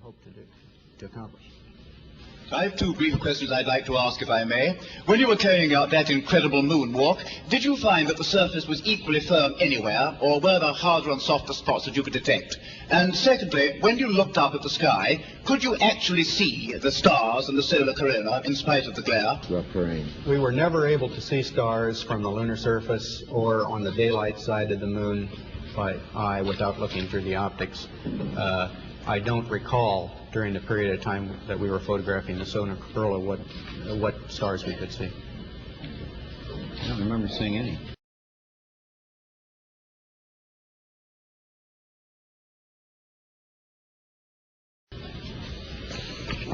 hope to accomplish. I have two brief questions I'd like to ask, if I may. When you were carrying out that incredible moonwalk, did you find that the surface was equally firm anywhere, or were there harder and softer spots that you could detect? And secondly, when you looked up at the sky, could you actually see the stars and the solar corona in spite of the glare? We were never able to see stars from the lunar surface or on the daylight side of the moon by eye without looking through the optics. I don't recall during the period of time that we were photographing the solar corona what stars we could see. I don't remember seeing any.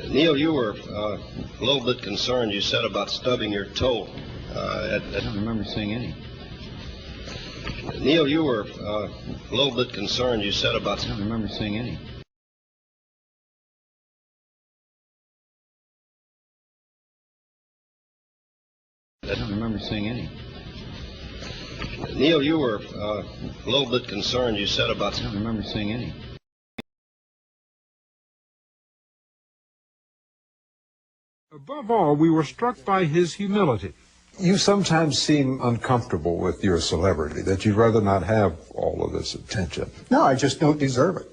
Neil, you were a little bit concerned, you said, about stubbing your toe. I don't remember seeing any. Neil, you were a little bit concerned, you said, about... I don't remember seeing any. I don't remember seeing any. Neil, you were a little bit concerned, you said, about... I don't remember seeing any. Above all, we were struck by his humility. You sometimes seem uncomfortable with your celebrity, that you'd rather not have all of this attention. No, I just don't deserve it.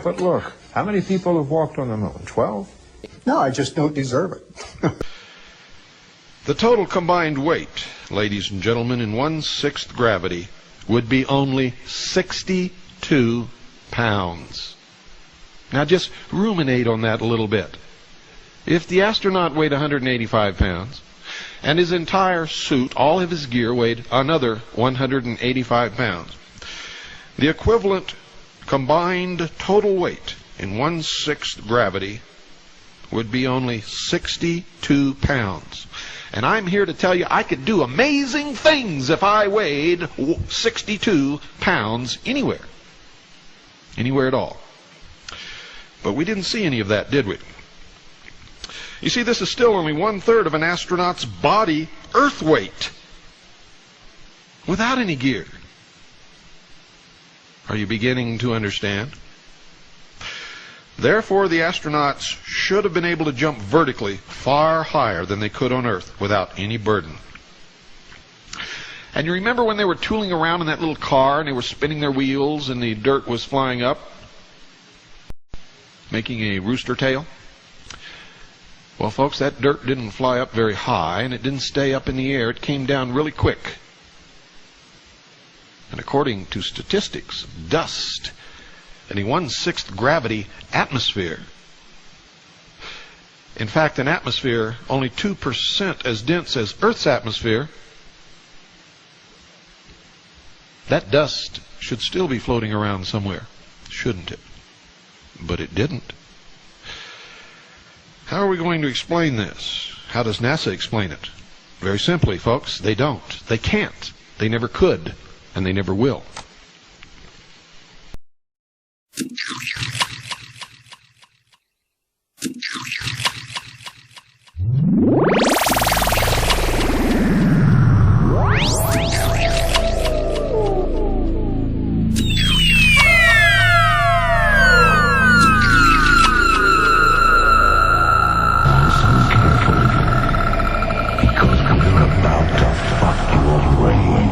But look, how many people have walked on the moon? 12? No, I just don't deserve it. The total combined weight, ladies and gentlemen, in 1/6 gravity would be only 62 pounds. Now just ruminate on that a little bit. If the astronaut weighed 185 pounds, and his entire suit, all of his gear, weighed another 185 pounds, the equivalent combined total weight in 1/6 gravity would be only 62 pounds. And I'm here to tell you I could do amazing things if I weighed 62 pounds anywhere. Anywhere at all. But we didn't see any of that, did we? You see, this is still only 1/3 of an astronaut's body Earth weight, without any gear. Are you beginning to understand? Therefore, the astronauts should have been able to jump vertically far higher than they could on Earth without any burden. And you remember when they were tooling around in that little car and they were spinning their wheels and the dirt was flying up, making a rooster tail? Well, folks, that dirt didn't fly up very high and it didn't stay up in the air. It came down really quick. And according to statistics, dust in a 1/6 gravity atmosphere. In fact, an atmosphere only 2% as dense as Earth's atmosphere, that dust should still be floating around somewhere, shouldn't it? But it didn't. How are we going to explain this? How does NASA explain it? Very simply, folks, they don't. They can't. They never could, and they never will. Because we're about to fuck your brain.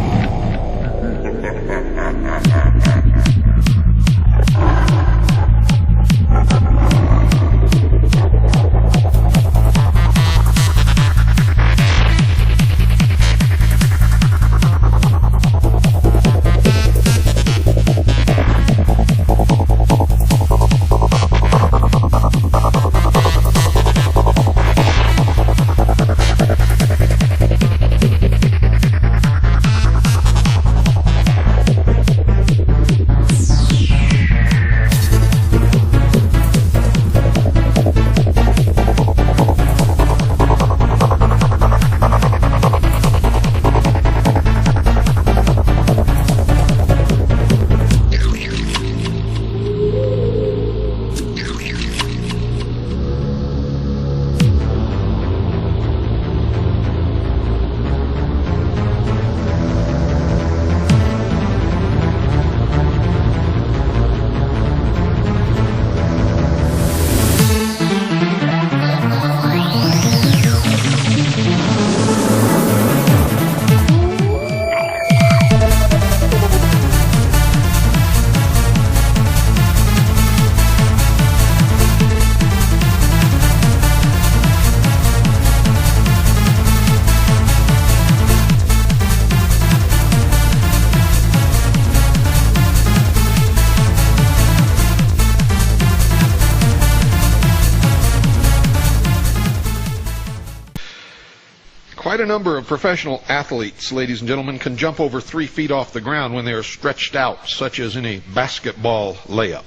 Quite a number of professional athletes, ladies and gentlemen, can jump over 3 feet off the ground when they are stretched out, such as in a basketball layup.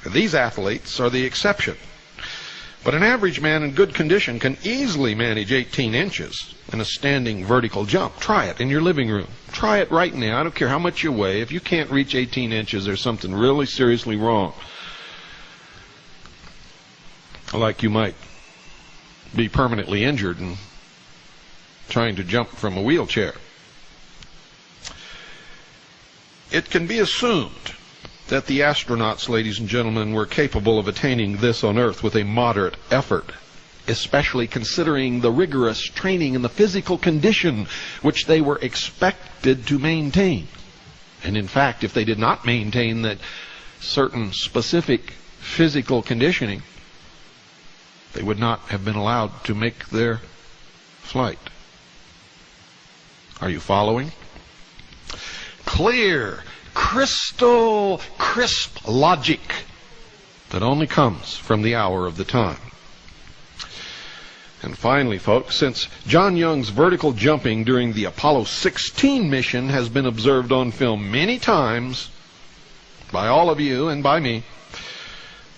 These athletes are the exception. But an average man in good condition can easily manage 18 inches in a standing vertical jump. Try it in your living room. Try it right now. I don't care how much you weigh. If you can't reach 18 inches, there's something really seriously wrong. Like you might be permanently injured and trying to jump from a wheelchair. It can be assumed that the astronauts, ladies and gentlemen, were capable of attaining this on Earth with a moderate effort, especially considering the rigorous training and the physical condition which they were expected to maintain. And in fact, if they did not maintain that certain specific physical conditioning, they would not have been allowed to make their flight. Are you following? Clear, crystal crisp logic that only comes from the hour of the time. And finally, folks, since John Young's vertical jumping during the Apollo 16 mission has been observed on film many times by all of you and by me,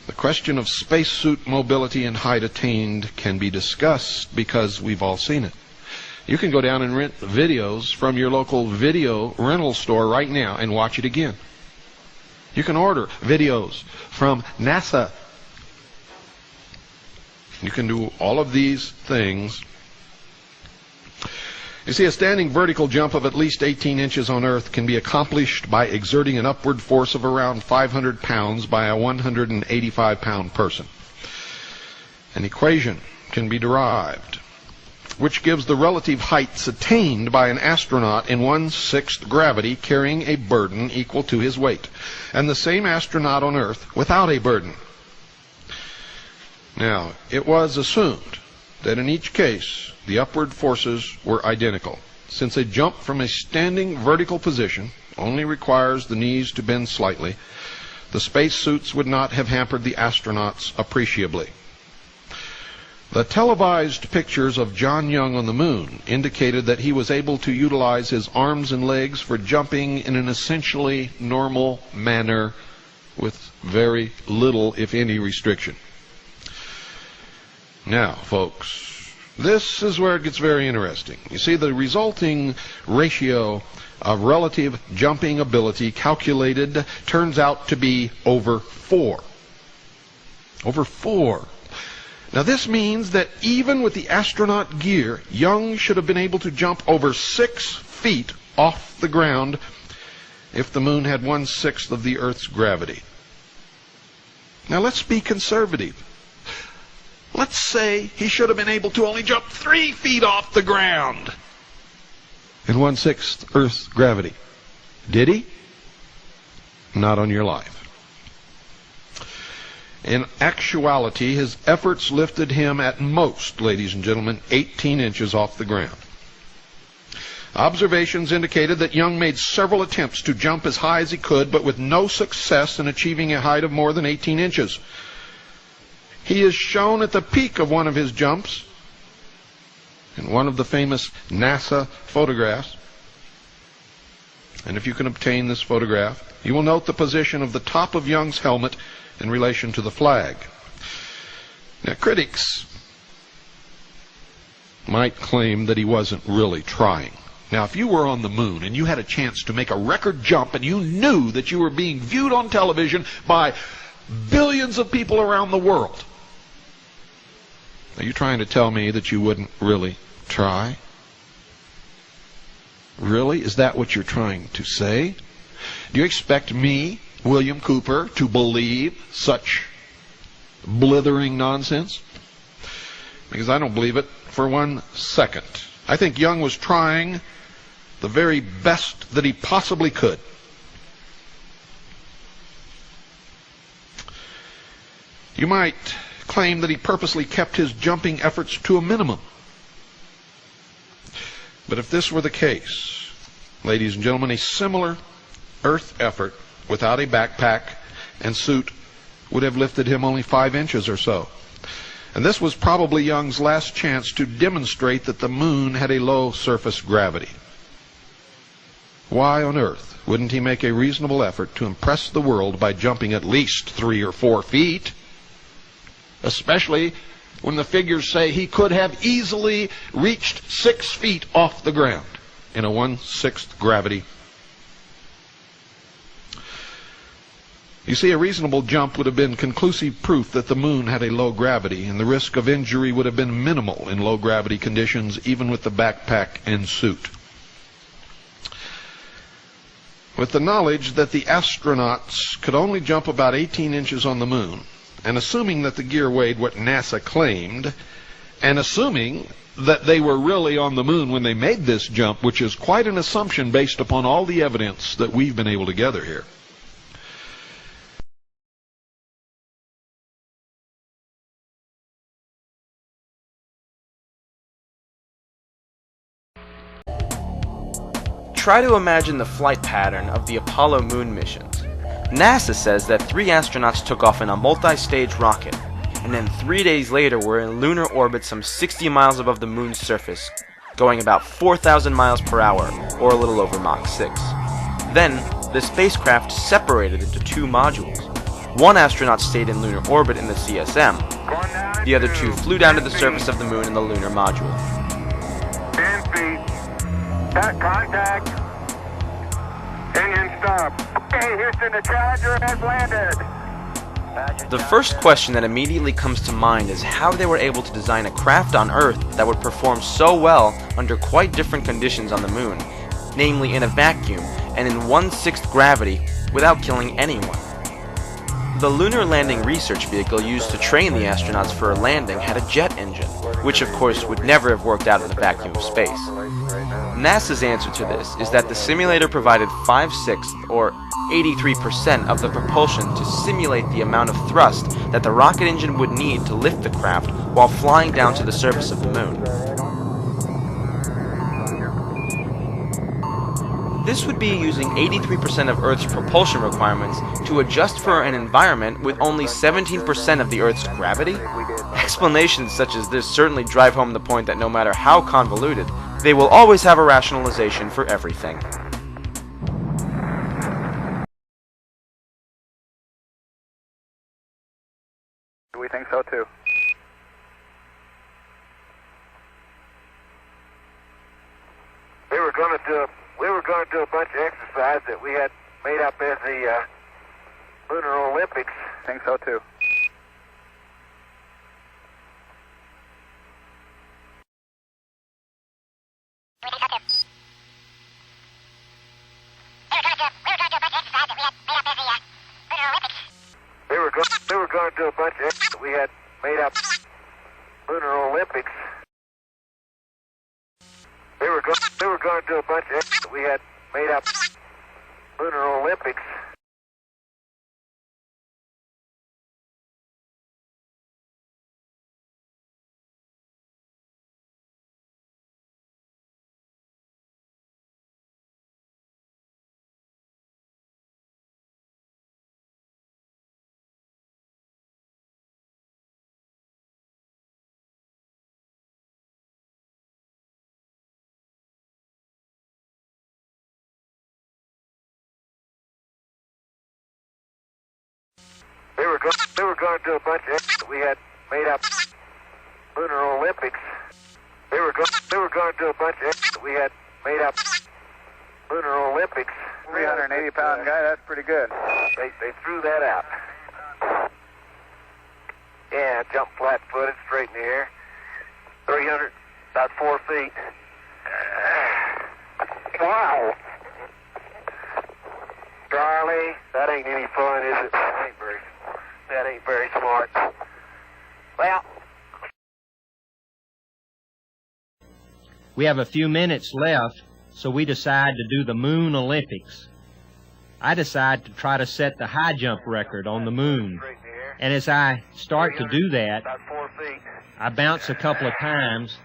the question of spacesuit mobility and height attained can be discussed because we've all seen it. You can go down and rent videos from your local video rental store right now and watch it again. You can order videos from NASA. You can do all of these things. You see, a standing vertical jump of at least 18 inches on Earth can be accomplished by exerting an upward force of around 500 pounds by a 185-pound person. An equation can be derived which gives the relative heights attained by an astronaut in 1/6 gravity carrying a burden equal to his weight, and the same astronaut on Earth without a burden. Now, it was assumed that in each case the upward forces were identical, since a jump from a standing vertical position only requires the knees to bend slightly. The spacesuits would not have hampered the astronauts appreciably. The televised pictures of John Young on the moon indicated that he was able to utilize his arms and legs for jumping in an essentially normal manner with very little, if any, restriction. Now, folks, this is where it gets very interesting. You see, the resulting ratio of relative jumping ability calculated turns out to be over 4. Over 4. Now, this means that even with the astronaut gear, Young should have been able to jump over 6 feet off the ground if the moon had 1/6 of the Earth's gravity. Now, let's be conservative. Let's say he should have been able to only jump 3 feet off the ground in 1/6 Earth's gravity. Did he? Not on your life. In actuality, his efforts lifted him at most, ladies and gentlemen, 18 inches off the ground. Observations indicated that Young made several attempts to jump as high as he could, but with no success in achieving a height of more than 18 inches. He is shown at the peak of one of his jumps in one of the famous NASA photographs. And if you can obtain this photograph, you will note the position of the top of Young's helmet in relation to the flag. Now, critics might claim that he wasn't really trying. Now, if you were on the moon and you had a chance to make a record jump and you knew that you were being viewed on television by billions of people around the world, are you trying to tell me that you wouldn't really try? Really? Is that what you're trying to say? Do you expect me, William Cooper, to believe such blithering nonsense? Because I don't believe it for 1 second. I think Young was trying the very best that he possibly could. You might claim that he purposely kept his jumping efforts to a minimum. But if this were the case, ladies and gentlemen, a similar Earth effort without a backpack and suit would have lifted him only 5 inches or so. And this was probably Young's last chance to demonstrate that the moon had a low surface gravity. Why on earth wouldn't he make a reasonable effort to impress the world by jumping at least 3 or 4 feet? Especially when the figures say he could have easily reached 6 feet off the ground in a 1/6 gravity. You see, a reasonable jump would have been conclusive proof that the moon had a low gravity, and the risk of injury would have been minimal in low gravity conditions, even with the backpack and suit. With the knowledge that the astronauts could only jump about 18 inches on the moon, and assuming that the gear weighed what NASA claimed, and assuming that they were really on the moon when they made this jump, which is quite an assumption based upon all the evidence that we've been able to gather here. Try to imagine the flight pattern of the Apollo moon missions. NASA says that 3 astronauts took off in a multi-stage rocket, and then 3 days later were in lunar orbit some 60 miles above the moon's surface, going about 4,000 miles per hour, or a little over Mach 6. Then, the spacecraft separated into 2 modules. One astronaut stayed in lunar orbit in the CSM. The other 2 flew down to the surface of the moon in the lunar module. 10 feet. Contact. Engine stop. Okay, Houston, the Challenger has landed. The first question that immediately comes to mind is how they were able to design a craft on Earth that would perform so well under quite different conditions on the moon, namely in a vacuum and in 1/6 gravity without killing anyone. The Lunar Landing Research Vehicle used to train the astronauts for a landing had a jet engine, which of course would never have worked out in the vacuum of space. NASA's answer to this is that the simulator provided 5/6 or 83% of the propulsion to simulate the amount of thrust that the rocket engine would need to lift the craft while flying down to the surface of the moon. This would be using 83% of Earth's propulsion requirements to adjust for an environment with only 17% of the Earth's gravity? Explanations such as this certainly drive home the point that no matter how convoluted, they will always have a rationalization for everything. We think so too. We were going to do a bunch of exercise that we had made up as the Lunar Olympics. Think so too. We were going to do a bunch of exercise that we had made up Lunar Olympics. We were going to do a bunch of exercise that we had made up Lunar Olympics. We were going to do a bunch of exercise that we had made up Lunar Olympics. We were going to do a bunch of exercise that we had made up Lunar Olympics. 380-pound guy, that's pretty good. They threw that out. Yeah, jump flat-footed, straight in the air. 300, about 4 feet. Wow. Charlie, that ain't any fun, is it? That ain't very smart. Well, we have a few minutes left, so we decide to do the Moon Olympics. I decide to try to set the high jump record on the moon. And as I start to do that, I bounce a couple of times,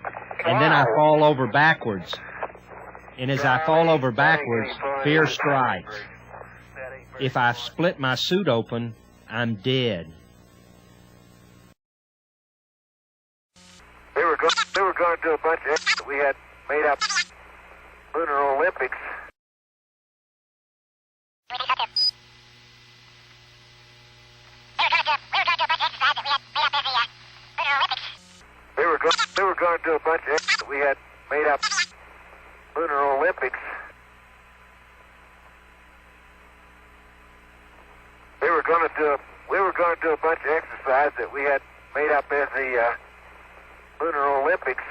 and then I fall over backwards. And as I fall over backwards, fear strikes. If I split my suit open, I'm dead. going to do a bunch of we had made up Lunar Olympics. They were going to do a bunch of we had made up Lunar Olympics. We were going to do a bunch of exercise that we had made up as the Lunar Olympics.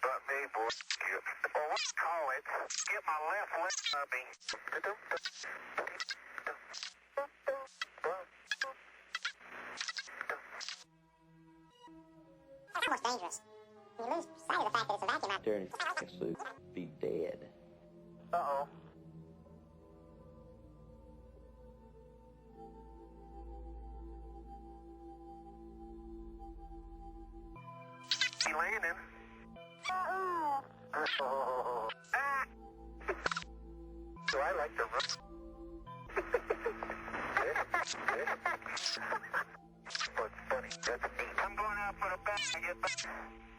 But me, boy, or what you call it, get my left leg stubby. That's almost dangerous. You lose sight of the fact that it's a vacuum out there. Suit, be dead. Uh-oh. He landing. Oh. Ah. So I like to run. What's funny? That's neat. I'm going out for the back.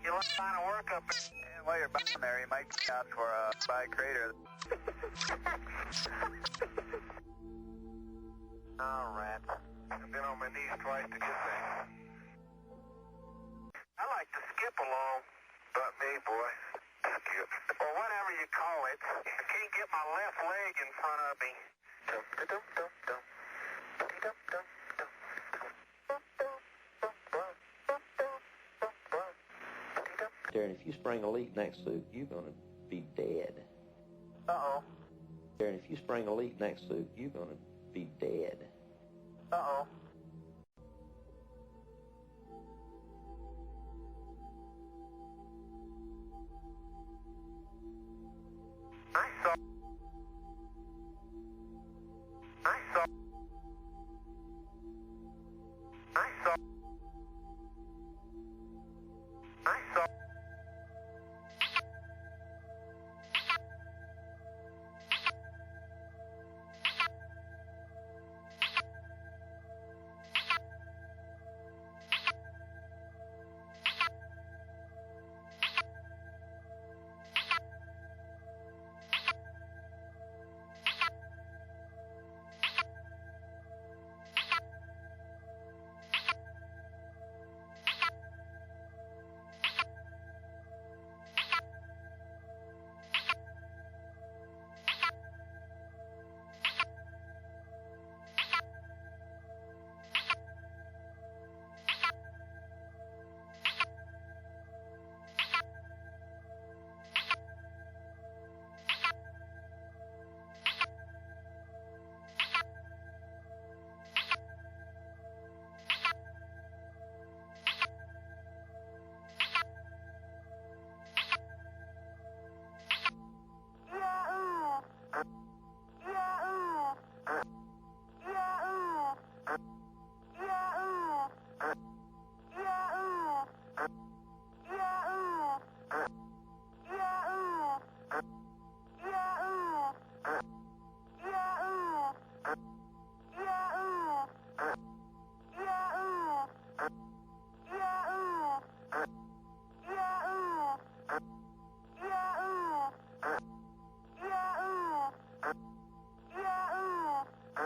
You want to line of work up? And while you're down there, you might get out for a by crater. All right. I've been on my knees twice to get there. I like to skip along, but me, boy, skip. Or whatever you call it. I can't get my left leg in front of me. Darren, if you spring a leak next suit, you're gonna be dead. Uh-oh. Darren, if you spring a leak next suit, you're gonna be dead. Uh-oh. I saw.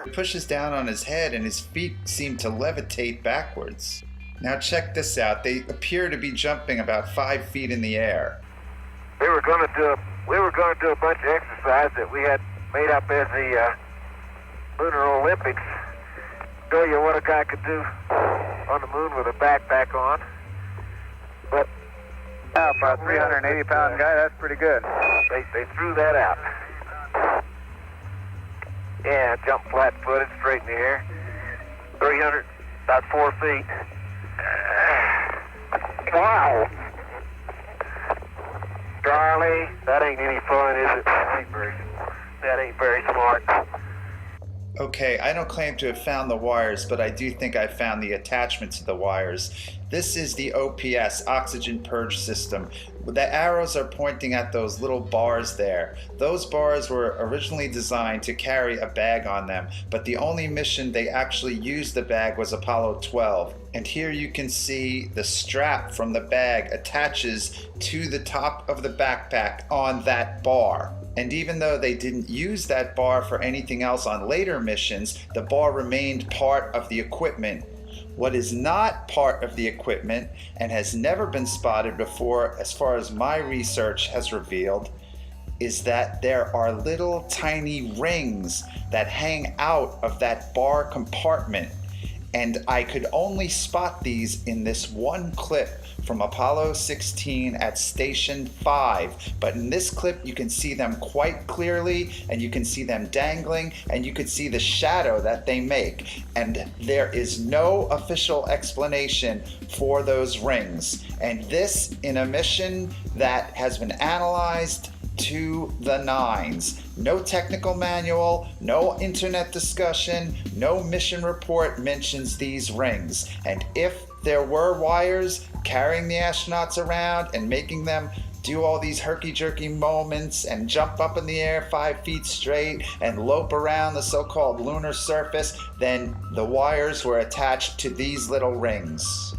It pushes down on his head and his feet seem to levitate backwards. Now check this out. They appear to be jumping about 5 feet in the air. We were going to do a bunch of exercise that we had made up as the Lunar Olympics. Show you what a guy could do on the moon with a backpack on. But for a 380-pound guy, that's pretty good. They threw that out. Yeah, jump flat-footed, straight in the air. 300, about 4 feet. Wow. Charlie, that ain't any fun, is it? That ain't very smart. Okay, I don't claim to have found the wires, but I do think I found the attachment to the wires. This is the OPS, Oxygen Purge System. The arrows are pointing at those little bars there. Those bars were originally designed to carry a bag on them, but the only mission they actually used the bag was Apollo 12. And here you can see the strap from the bag attaches to the top of the backpack on that bar. And even though they didn't use that bar for anything else on later missions, the bar remained part of the equipment. What is not part of the equipment and has never been spotted before, as far as my research has revealed, is that there are little tiny rings that hang out of that bar compartment. And I could only spot these in this one clip from Apollo 16 at Station 5. But in this clip, you can see them quite clearly, and you can see them dangling, and you can see the shadow that they make. And there is no official explanation for those rings. And this in a mission that has been analyzed to the nines. No technical manual, no internet discussion, no mission report mentions these rings. And if there were wires carrying the astronauts around and making them do all these herky-jerky moments and jump up in the air 5 feet straight and lope around the so-called lunar surface, then the wires were attached to these little rings.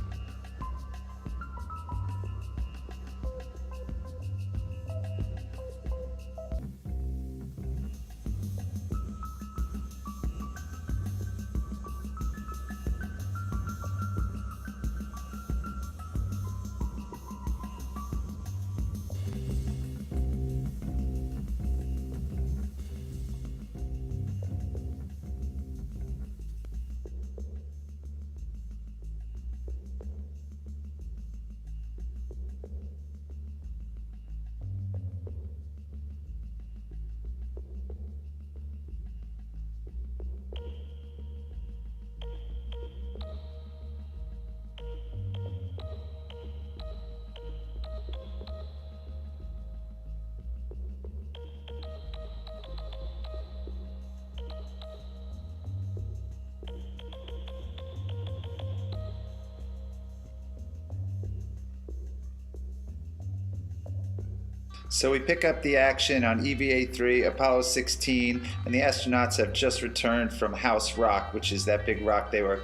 So we pick up the action on EVA-3, Apollo 16, and the astronauts have just returned from House Rock, which is that big rock they were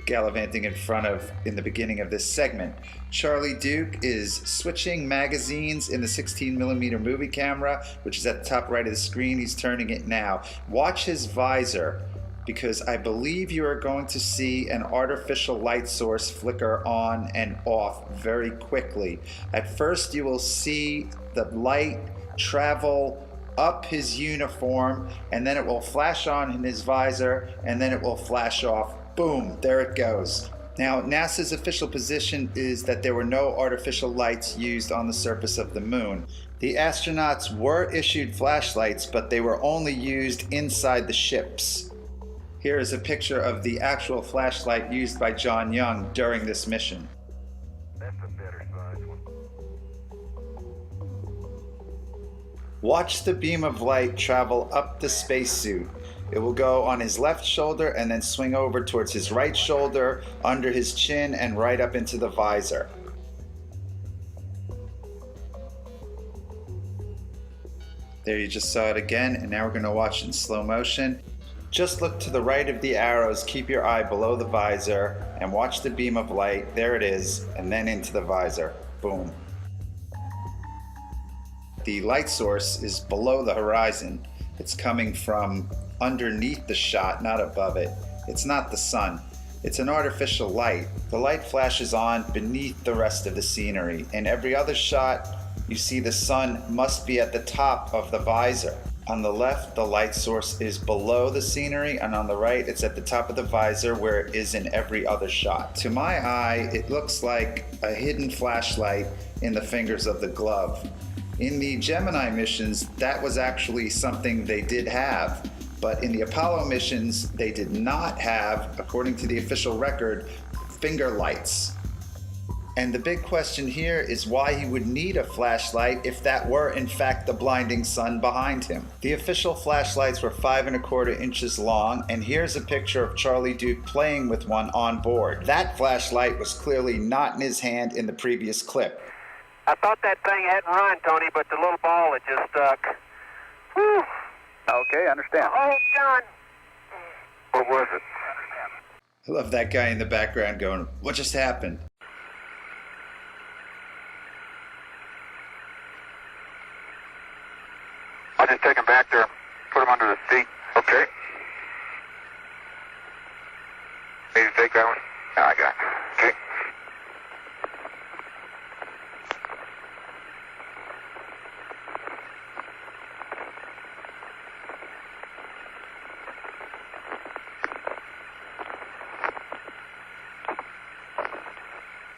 gallivanting in front of in the beginning of this segment. Charlie Duke is switching magazines in the 16mm movie camera, which is at the top right of the screen. He's turning it now. Watch his visor, because I believe you are going to see an artificial light source flicker on and off very quickly. At first you will see the light travel up his uniform, and then it will flash on in his visor, and then it will flash off. Boom, there it goes. Now, NASA's official position is that there were no artificial lights used on the surface of the moon. The astronauts were issued flashlights, but they were only used inside the ships. Here is a picture of the actual flashlight used by John Young during this mission. That's a better size one. Watch the beam of light travel up the spacesuit. It will go on his left shoulder and then swing over towards his right shoulder, under his chin, and right up into the visor. There, you just saw it again, and now we're going to watch in slow motion. Just look to the right of the arrows, keep your eye below the visor, and watch the beam of light. There it is, and then into the visor. Boom. The light source is below the horizon. It's coming from underneath the shot, not above it. It's not the sun. It's an artificial light. The light flashes on beneath the rest of the scenery. In every other shot, you see the sun must be at the top of the visor. On the left, the light source is below the scenery, and on the right, it's at the top of the visor where it is in every other shot. To my eye, it looks like a hidden flashlight in the fingers of the glove. In the Gemini missions, that was actually something they did have, but in the Apollo missions, they did not have, according to the official record, finger lights. And the big question here is why he would need a flashlight if that were in fact the blinding sun behind him. The official flashlights were 5¼ inches long, and here's a picture of Charlie Duke playing with one on board. That flashlight was clearly not in his hand in the previous clip. I thought that thing hadn't run, Tony, but the little ball had just stuck. Whew. Okay, understand. Oh, John. What was it? I love that guy in the background going, what just happened? I'll just take him back there, put him under the seat. Okay. Need to take that one? No, I got it. Okay.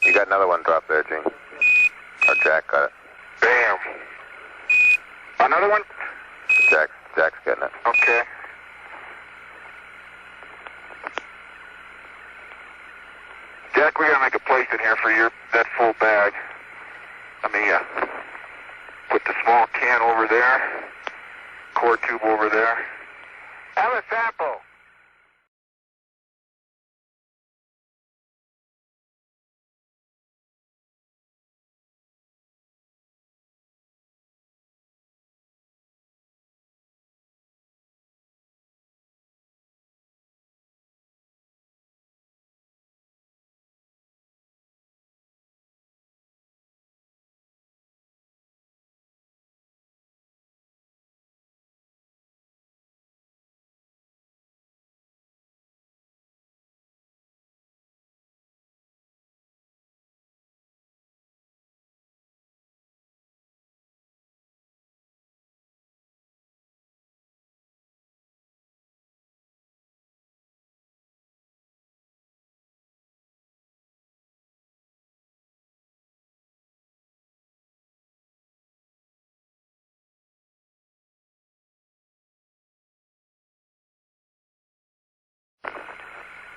You got another one drop there, Gene. Or Jack got it. Bam. Another one? Jack's getting it. Okay. Jack, we gotta make a place in here for that full bag. Let me put the small can over there, core tube over there. Have a sample.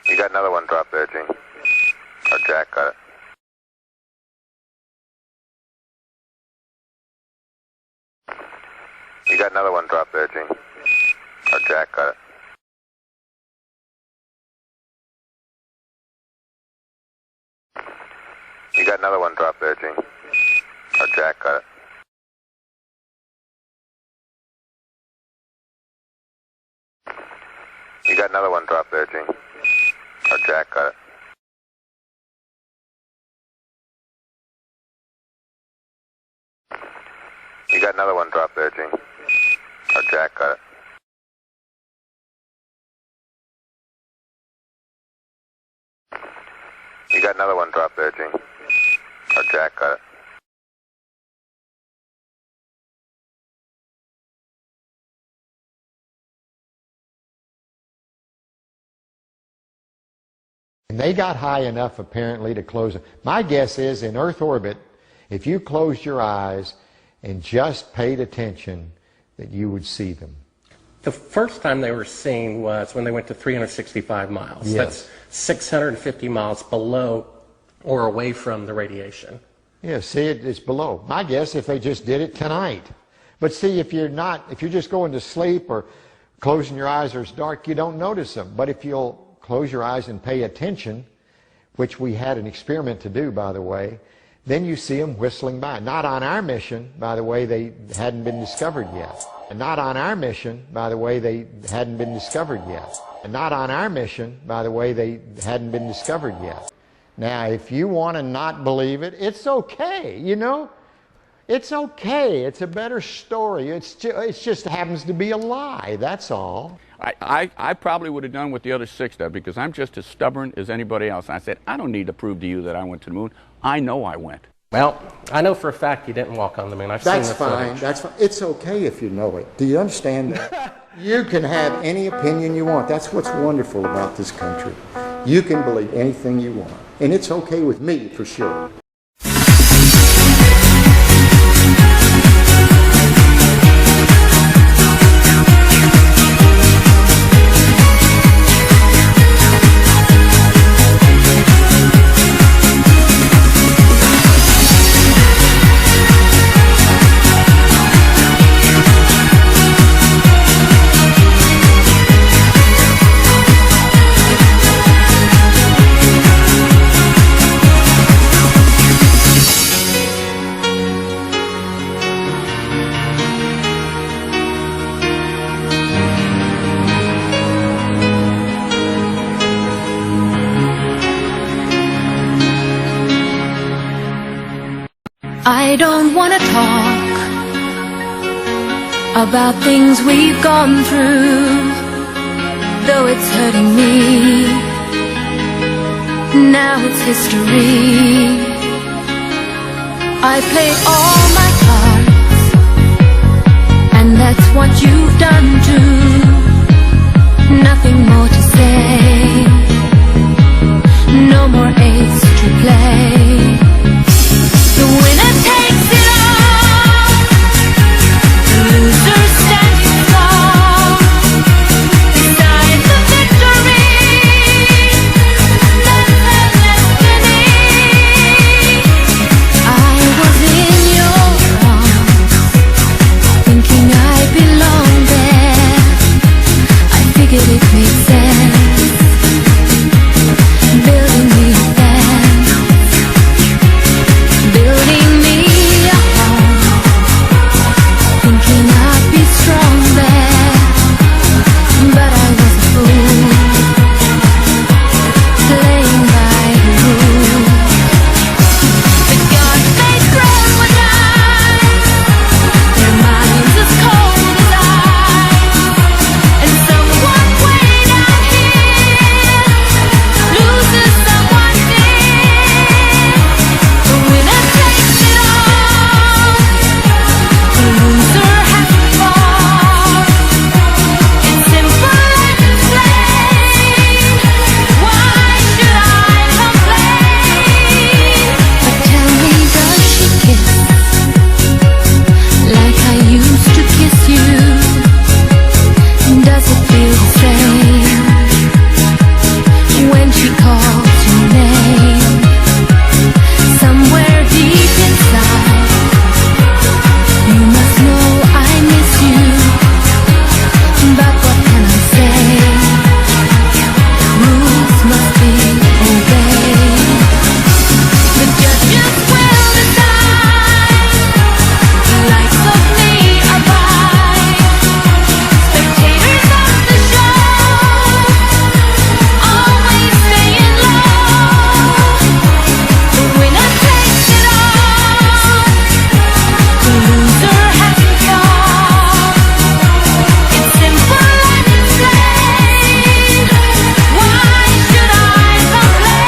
You got another one drop there, Gene. Or Jack got it. You got another one drop there, Gene. Or Jack got it. You got another one drop there, Gene. Or Jack got it. You got another one drop there, Gene. Or Jack got it. You got another one drop there, Gene. Or Jack got it. You got another one drop there, Gene. Or Jack got it. And they got high enough apparently to close them. My guess is in Earth orbit, if you closed your eyes and just paid attention, that you would see them. The first time they were seen was when they went to 365 miles. Yes. That's 650 miles below or away from the radiation. Yeah, see, it's below. My guess if they just did it tonight. But see, if you're just going to sleep or closing your eyes or it's dark, you don't notice them. But if you'll close your eyes and pay attention, which we had an experiment to do, by the way, then you see them whistling by. Not on our mission, by the way, they hadn't been discovered yet. And not on our mission, by the way, they hadn't been discovered yet. And not on our mission, by the way, they hadn't been discovered yet. Now, if you want to not believe it, it's okay, you know? It's okay. It's a better story. It just happens to be a lie, that's all. I probably would have done what the other 6 did because I'm just as stubborn as anybody else. I said, I don't need to prove to you that I went to the moon. I know I went. Well, I know for a fact you didn't walk on the moon. I've seen the footage. That's fine. That's fine. It's okay if you know it. Do you understand that? You can have any opinion you want. That's what's wonderful about this country. You can believe anything you want. And it's okay with me, for sure. I don't want to talk about things we've gone through, though it's hurting me. Now it's history. I played all my cards, and that's what you've done too. Nothing more to say, no more ace to play. The winner takes it all, the loser standing tall beside the victory. That's her destiny. I was in your arms, thinking I belonged there. I figured it made sense, building me a fence, building me a home, thinking I'd be strong there. But I was a fool, playing by the rules. The gods they thrown with knives, their minds as cold as ice. And someone way down here loses someone dear. The winner takes it all, the loser has to fall. It's simple and it's plain. Why should I complain? But tell me, does she kiss like I used to kiss you? Does it feel the same when she calls your name? Somewhere deep inside, you must know I miss you. But what can I say? Rules must be obeyed. The judges will decide, the likes of me abide. Spectators of the show, always staying low. The winner takes it all, the loser has to fall. It's simple and it's plain. Why should I complain?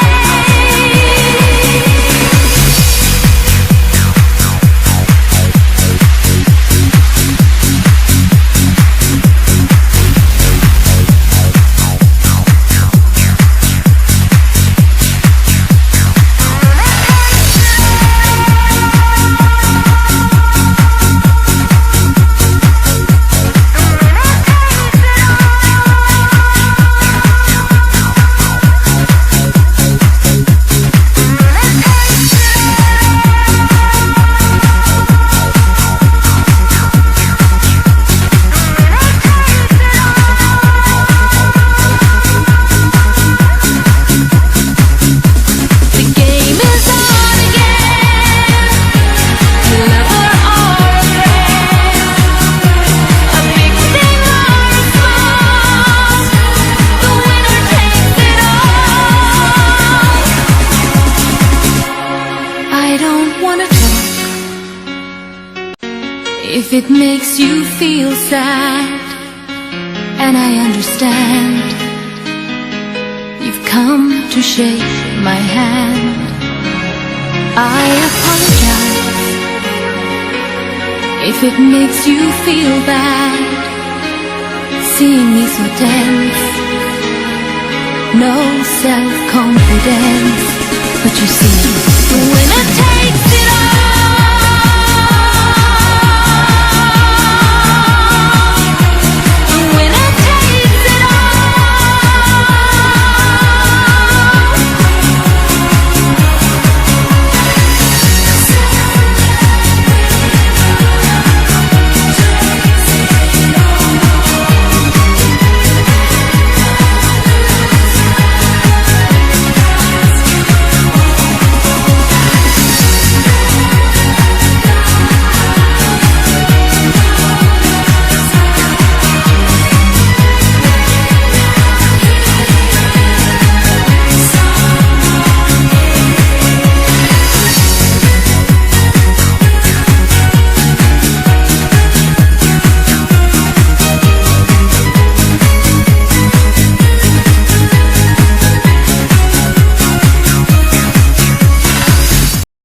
The game is on again, lover or a friend, a big thing or a small, the winner takes it all. I don't want to talk if it makes you feel sad, and I understand. You've come to shake my hand. I apologize if it makes you feel bad, seeing me so tense, no self-confidence.